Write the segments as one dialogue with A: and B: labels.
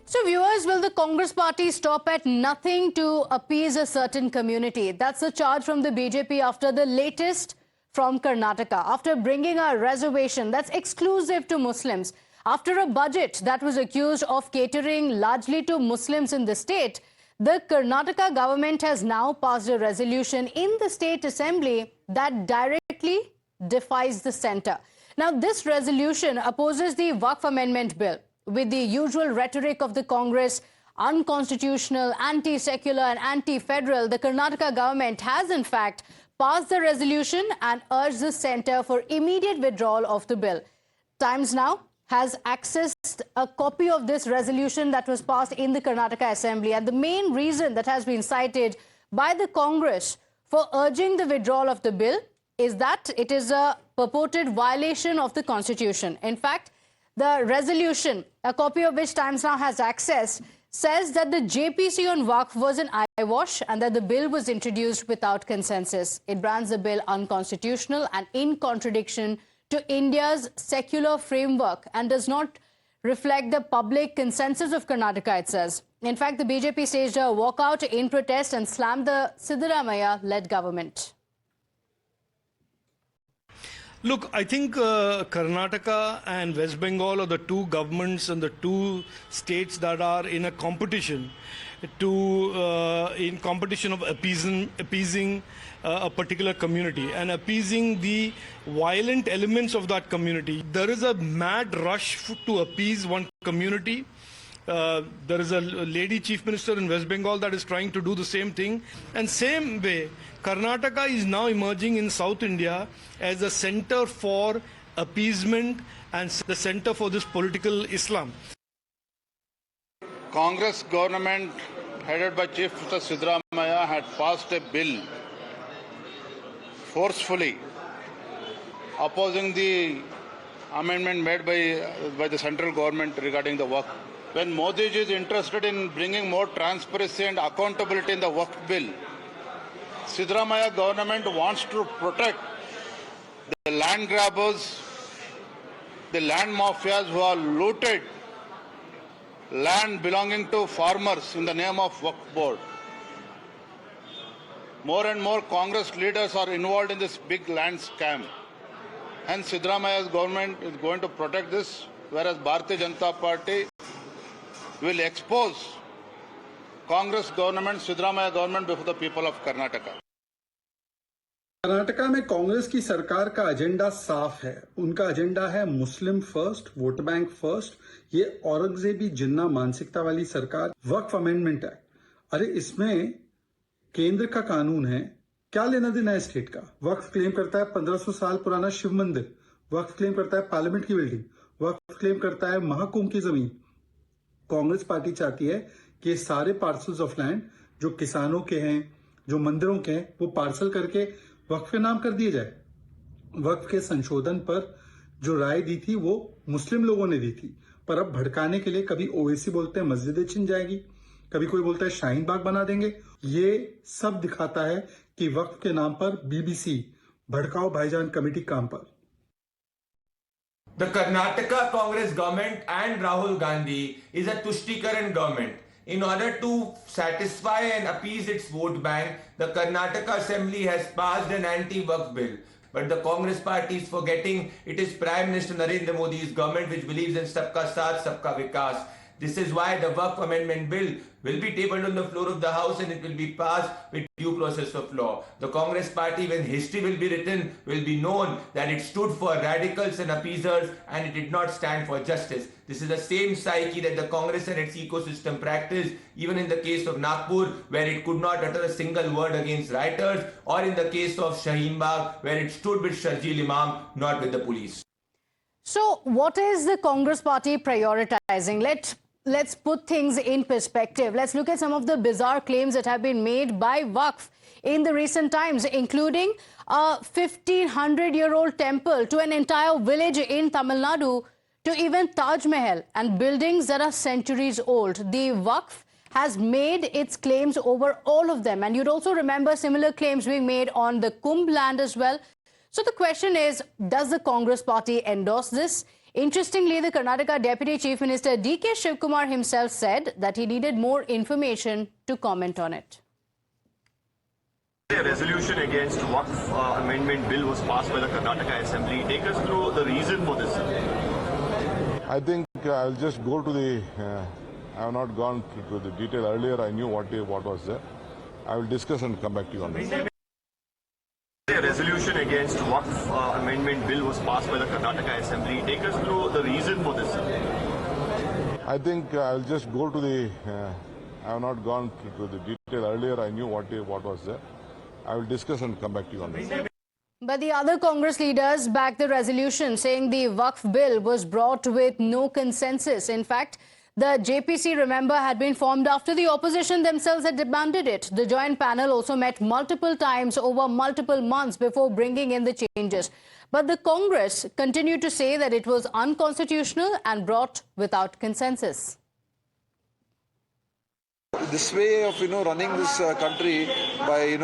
A: So viewers, will the Congress party stop at nothing to appease a certain community? That's the charge from the BJP after the latest from Karnataka. After bringing a reservation that's exclusive to Muslims, after a budget that was accused of catering largely to Muslims in the state, the Karnataka government has now passed a resolution in the state assembly that directly defies the centre. Now, this resolution opposes the Waqf amendment bill with the usual rhetoric of the Congress, unconstitutional, anti-secular and anti-federal. The Karnataka government has in fact passed the resolution and urged the centre for immediate withdrawal of the bill. Times Now has accessed a copy of this resolution that was passed in the Karnataka Assembly, and the main reason that has been cited by the Congress for urging the withdrawal of the bill is that it is a purported violation of the Constitution. In fact, the resolution, a copy of which Times Now has access, says that the JPC on Waqf was an eyewash and that the bill was introduced without consensus. It brands the bill unconstitutional and in contradiction to India's secular framework and does not reflect the public consensus of Karnataka, it says. In fact, the BJP staged a walkout in protest and slammed the Siddaramaiah-led government.
B: Look, I think Karnataka and West Bengal are the two governments and the two states that are in a competition of appeasing a particular community and appeasing the violent elements of that community. There is a mad rush to appease one community. There is a lady chief minister in West Bengal that is trying to do the same thing. And same way, Karnataka is now emerging in South India as a center for appeasement and the center for this political Islam.
C: Congress government headed by Chief Minister Siddaramaiah had passed a bill forcefully opposing the amendment made by the central government regarding the Waqf. When Modi ji is interested in bringing more transparency and accountability in the Waqf bill, Siddaramaiah government wants to protect the land grabbers, the land mafias who are looted land belonging to farmers in the name of Waqf board. More and more Congress leaders are involved in this big land scam. Hence, Siddaramaiah's government is going to protect this, whereas Bharatiya Janata Party will expose Congress government, Siddaramaiah government before the people of Karnataka.
D: Karnataka में कांग्रेस की सरकार का agenda साफ है। उनका agenda है मुस्लिम first, vote bank first. ये औरंगजेबी जिन्ना मानसिकता वाली सरकार। वक्फ अमेंडमेंट है, अरे इसमें केंद्र का कानून है, क्या लेना देना है स्टेट का। वक्फ क्लेम करता है 1500 साल पुराना शिव मंदिर, वक्फ क्लेम करता है पार्लियामेंट की बिल्डिंग, वक्फ क्लेम करता है महाकुंभ की जमीन। कांग्रेस पार्टी चाहती है कि सारे पार्सल्स ऑफ लैंड जो किसानों के हैं, जो मंदिरों के हैं, वो पार्सल करके वक्फ के नाम कर दिए जाए। वक्फ के संशोधन पर जो राय दी थी वो मुस्लिम लोगों ने दी थी, पर अब भड़काने के लिए कभी ओवैसी बोलते हैं मस्जिदें छिन जाएगी, कभी कोई बोलता है शाहीन बाग बना देंगे। ये सब दिखाता है कि वक्फ के नाम पर बीबीसी भड़काओ भाईजान कमेटी काम पर।
E: The Karnataka Congress government and Rahul Gandhi is a Tushtikaran government. In order to satisfy and appease its vote bank, the Karnataka Assembly has passed an anti-Waqf bill. But the Congress party is forgetting it is Prime Minister Narendra Modi's government which believes in Sabka Saath, Sabka Vikas. This is why the Waqf Amendment Bill will be tabled on the floor of the House and it will be passed with due process of law. The Congress party, when history will be written, will be known that it stood for radicals and appeasers and it did not stand for justice. This is the same psyche that the Congress and its ecosystem practiced even in the case of Nagpur, where it could not utter a single word against rioters, or in the case of Shaheen Bagh, where it stood with Sharjeel Imam, not with the police.
A: So what is the Congress party prioritizing? Let's put things in perspective. Let's look at some of the bizarre claims that have been made by Waqf in the recent times, including a 1500-year-old temple to an entire village in Tamil Nadu, to even Taj Mahal and buildings that are centuries old. The Waqf has made its claims over all of them. And you'd also remember similar claims being made on the Kumbh land as well. So the question is, does the Congress party endorse this? Interestingly, the Karnataka Deputy Chief Minister D.K. Shivkumar himself said that he needed more information to comment on it.
F: A resolution against Waqf amendment bill was passed by the Karnataka Assembly. Take us through the reason for this.
G: I think I'll just go to the. I have not gone to the detail earlier. I knew what was there. I will discuss and come back to you on this.
F: A resolution against Waqf amendment bill was passed by the Karnataka Assembly. Take us through the reason for this.
G: I think I'll just go to the. I have not gone to the detail earlier. I knew what was there. I will discuss and come back to you on this.
A: But the other Congress leaders backed the resolution, saying the Waqf bill was brought with no consensus. In fact, the JPC, remember, had been formed after the opposition themselves had demanded it. The joint panel also met multiple times over multiple months before bringing in the changes. But the Congress continued to say that it was unconstitutional and brought without consensus.
H: This way of running this country by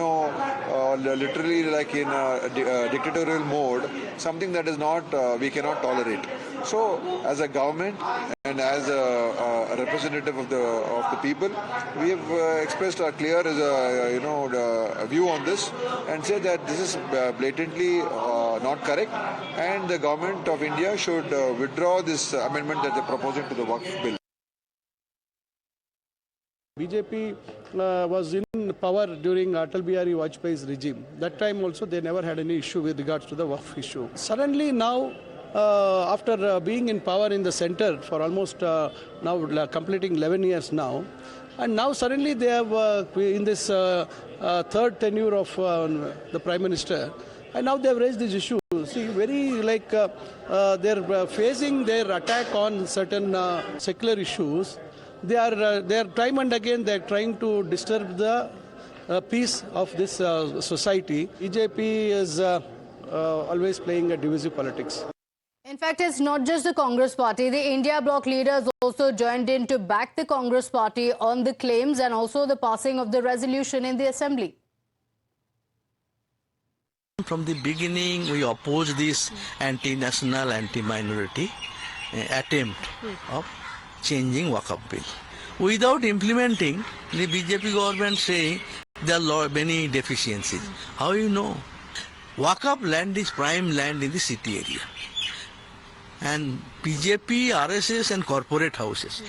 H: literally like in a dictatorial mode, something that is not we cannot tolerate. So as a government and as a representative of the people, we have expressed a clear view on this and said that this is blatantly not correct, and the government of India should withdraw this amendment that they are proposing to the Waqf bill.
I: BJP was in power during Atal Bihari Vajpayee's regime. That time also they never had any issue with regards to the Waqf issue. Suddenly now, after being in power in the center for almost now completing 11 years now, and now suddenly they have in this third tenure of the Prime Minister, and now they have raised this issue. See, very like they're facing their attack on certain secular issues. They are time and again they are trying to disturb the peace of this society. BJP is always playing a divisive politics.
A: In fact, it's not just the Congress party. The India bloc leaders also joined in to back the Congress party on the claims and also the passing of the resolution in the Assembly.
J: From the beginning, we opposed this anti-national, anti-minority attempt of changing Waqf bill. Without implementing, the BJP government saying there are many deficiencies. How you know? Waqf land is prime land in the city area. And BJP, RSS and corporate houses,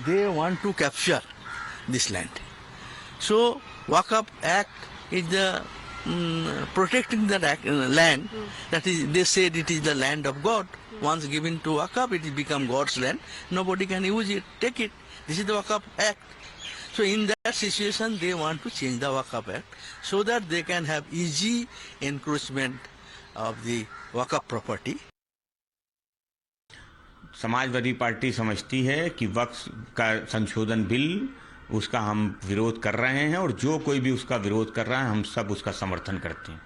J: they want to capture this land. So Waqf Act is the protecting that land. That is, they said it is the land of God. Once given to Waqf, it will become God's land. Nobody can use it, take it. This is the Waqf Act. So in that situation, they want to change the Waqf Act so that they can have easy encroachment of the Waqf property.
K: Samajwadi party समझती है कि वक्फ का संशोधन bill उसका हम विरोध कर रहे हैं, और जो कोई भी उसका विरोध कर रहा है हम सब उसका समर्थन करते हैं,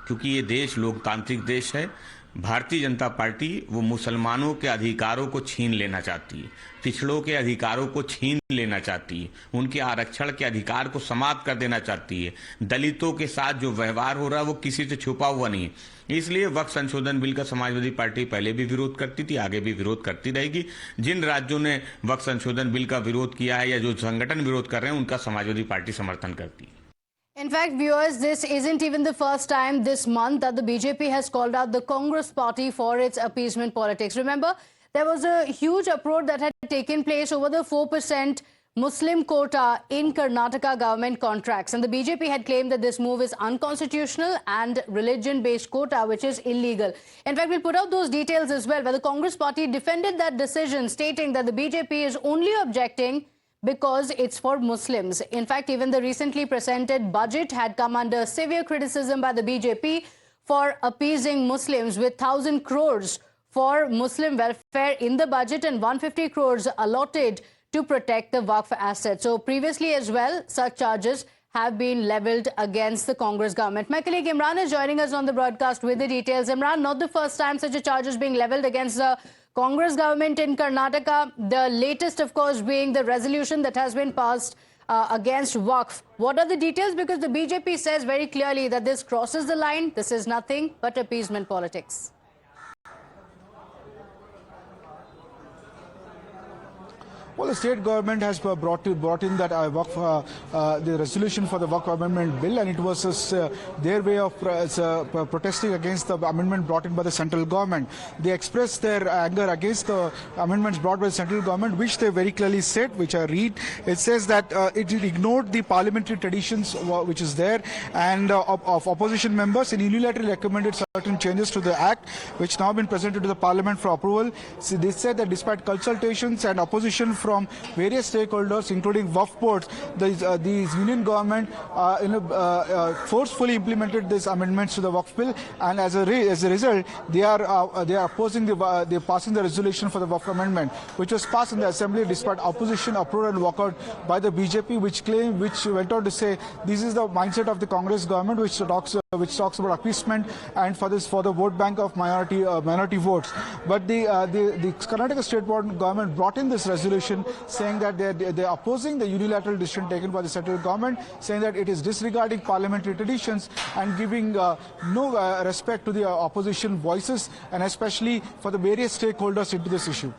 K: क्योंकि ये देश लोकतांत्रिक देश है। भारतीय जनता पार्टी वो मुसलमानों के अधिकारों को छीन लेना चाहती है, पिछड़ों के अधिकारों को छीन लेना चाहती है, उनके आरक्षण के अधिकार को समाप्त कर देना चाहती है। दलितों के साथ जो व्यवहार हो रहा है वो किसी से छुपा हुआ नहीं है। इसलिए वक्फ संशोधन बिल का समाजवादी पार्टी पहले भी विरोध करती थी, आगे भी विरोध करती रहेगी। जिन राज्यों ने वक्फ संशोधन बिल का विरोध किया है या जो संगठन विरोध कर रहे हैं उनका समाजवादी पार्टी समर्थन करती है।
A: In fact, viewers, this isn't even the first time this month that the BJP has called out the Congress party for its appeasement politics. Remember, there was a huge uproar that had taken place over the 4% Muslim quota in Karnataka government contracts. And the BJP had claimed that this move is unconstitutional and religion-based quota, which is illegal. In fact, we'll put out those details as well, where the Congress party defended that decision, stating that the BJP is only objecting because it's for Muslims. In fact, even the recently presented budget had come under severe criticism by the BJP for appeasing Muslims, with 1,000 crores for Muslim welfare in the budget and 150 crores allotted to protect the Waqf assets. So previously as well, such charges have been levelled against the Congress government. My colleague Imran is joining us on the broadcast with the details. Imran, not the first time such a charge is being levelled against the Congress government in Karnataka. The latest, of course, being the resolution that has been passed against Waqf. What are the details? Because the BJP says very clearly that this crosses the line. This is nothing but appeasement politics.
L: Well, the state government has brought in that the resolution for the Waqf amendment bill, and it was their way of protesting against the amendment brought in by the central government. They expressed their anger against the amendments brought by the central government, which they very clearly said, which I read. It says that it ignored the parliamentary traditions which is there and of opposition members, and unilaterally recommended certain changes to the act, which now been presented to the parliament for approval. So they said that despite consultations and opposition from various stakeholders, including Waqf boards, the union government forcefully implemented these amendments to the Waqf bill, and as a result, they are opposing they are passing the resolution for the Waqf amendment, which was passed in the assembly despite opposition, approval, and walkout by the BJP, which went on to say this is the mindset of the Congress government, which talks about appeasement and for the vote bank of minority votes. But the Karnataka state government brought in this resolution saying that they are opposing the unilateral decision taken by the central government, saying that it is disregarding parliamentary traditions and giving no respect to the opposition voices, and especially for the various stakeholders into this issue.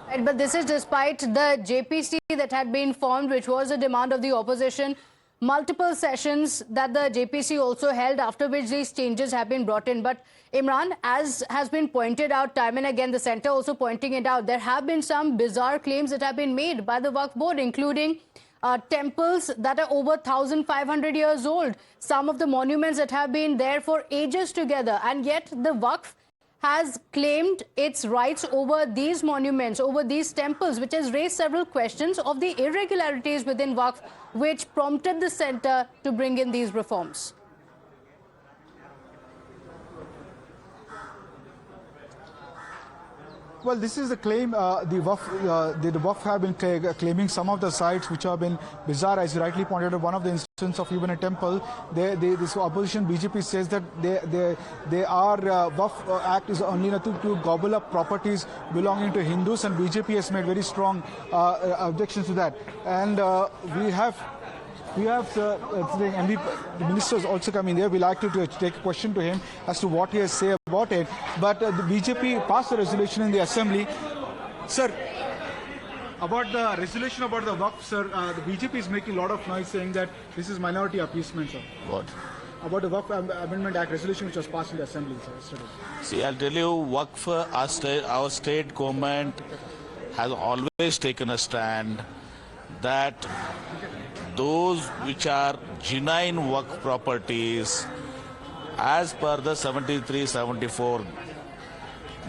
A: Right, but this is despite the JPC that had been formed, which was a demand of the opposition. Multiple sessions that the JPC also held, after which these changes have been brought in. But Imran, as has been pointed out time and again, the centre also pointing it out, there have been some bizarre claims that have been made by the Waqf board, including temples that are over 1,500 years old, some of the monuments that have been there for ages together, and yet the Waqf has claimed its rights over these monuments, over these temples, which has raised several questions of the irregularities within Waqf, which prompted the centre to bring in these reforms.
L: Well, this is the claim. The Waqf have been claiming some of the sites which have been bizarre, as you rightly pointed out. One of the instances of even a temple, this opposition BJP says that Waqf Act is only nothing to gobble up properties belonging to Hindus, and BJP has made very strong objections to that. And we have the ministers also coming there. We like to take a question to him as to what he has to say about it. But the BJP passed a resolution in the assembly. Sir, about the resolution about the Waqf, sir, the BJP is making a lot of noise saying that this is minority appeasement, sir.
M: What?
L: About the Waqf Amendment Act resolution which was passed in the assembly, sir, yesterday.
M: See, I'll tell you, Waqf, our state government has always taken a stand that those which are genuine Waqf properties, as per the 73-74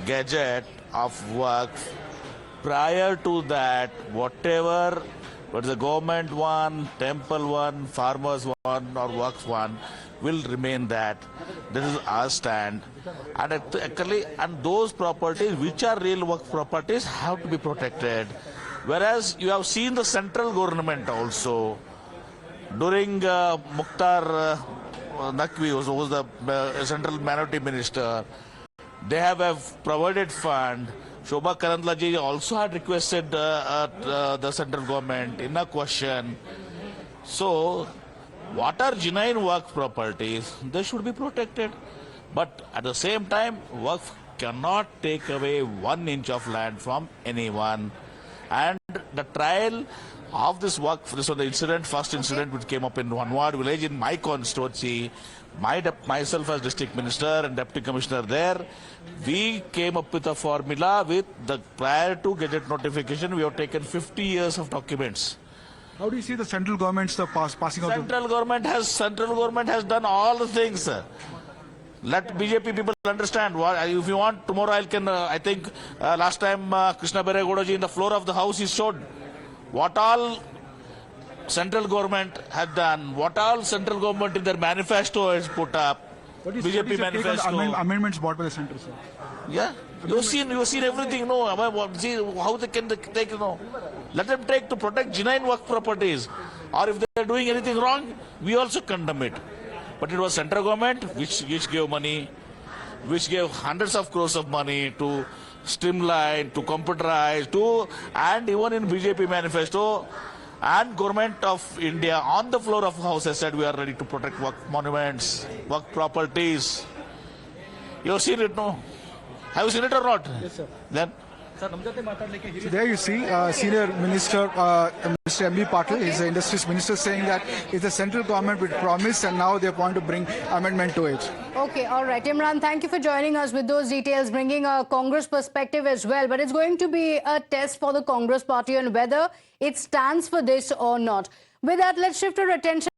M: Gazette of Waqf, prior to that, whatever was the government one, temple one, farmers one, or Waqf one, will remain that. This is our stand. And actually, and those properties which are real Waqf properties have to be protected. Whereas you have seen the central government also, during Mukhtar Naqvi, who was the central minority minister, they have provided fund. Shobha Karandlaji also had requested the central government in a question. So, what are genuine Waqf properties? They should be protected. But at the same time, Waqf cannot take away 1 inch of land from anyone. And the trial of this Waqf, this was the first incident which came up in Wanwad village in my constituency. Myself as district minister and deputy commissioner there, we came up with a formula with the prior to Gazette notification, we have taken 50 years of documents.
L: How do you see the central government's passing out?
M: Central government has done all the things, sir. Let BJP people understand. If you want, tomorrow I think last time Krishna Beregodaji in the floor of the house he showed what all central government had done, what all central government in their manifesto has put up. BJP manifesto.
L: Amendments brought by the centre, sir.
M: Yeah, you've seen everything. No, see how they can take. No, let them take to protect genuine Waqf properties. Or if they are doing anything wrong, we also condemn it. But it was central government which gave money, which gave hundreds of crores of money to streamline, to computerize, and even in BJP manifesto, and government of India on the floor of the house has said we are ready to protect Waqf monuments, Waqf properties. You have seen it, no? Have you seen it or not?
L: Yes, sir.
M: Then
L: So there you see Senior Minister Mr. M.B. Patil, he's the Industries Minister, saying that it's the central government which promised and now they want to bring amendment to it.
A: Okay, all right. Imran, thank you for joining us with those details, bringing a Congress perspective as well. But it's going to be a test for the Congress party on whether it stands for this or not. With that, let's shift our attention